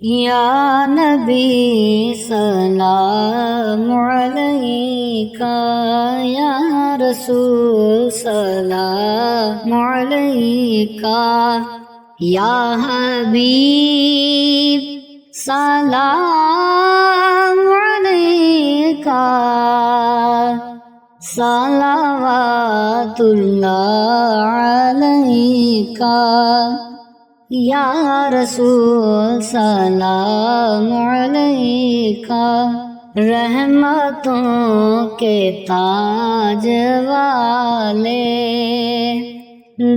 یا نبی سلام علیکہ، یا رسول سلام علیکہ، یا حبیب سلام علیکہ، صلوات اللہ علیکہ، یا رسول سلام علیکہ، رحمتوں کے تاج والے،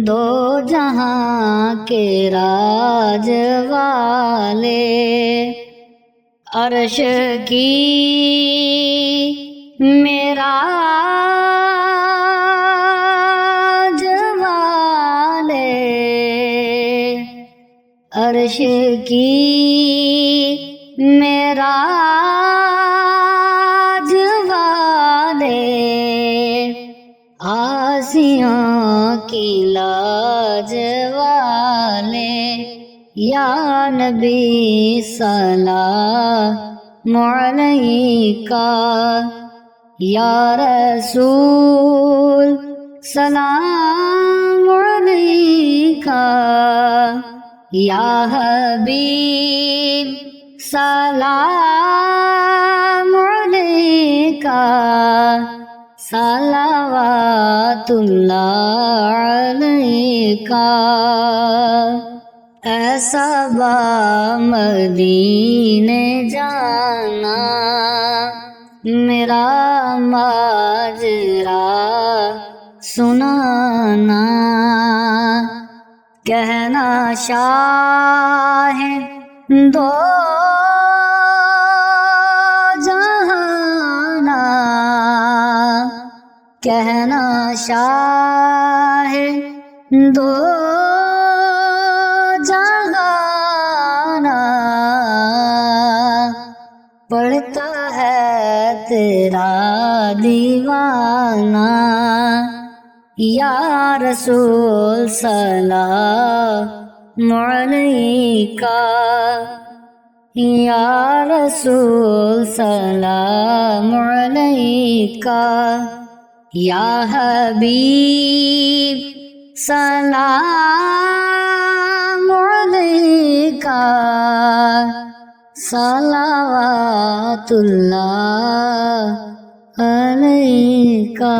دو جہاں کے راج والے، عرش کی معراج والے، عرش کی معراج والے، آسیوں کی لاج والے، یا نبی سلام علیکہ، یا رسول سلام علیکہ، یا حبیب سلام علیکہ، صلوات اللہ علیکہ، ایسا با مدینے جانا، میرا ماجرا سنانا، کہنا شاہ دو جہانا، کہنا شاہ دو جہانا، پڑھتا ہے تیرا دیوانہ، یا رسول سلام علیکہ، یا رسول سلام علیکہ، یا حبیب سلام علیکہ، صلوات اللہ علیکہ۔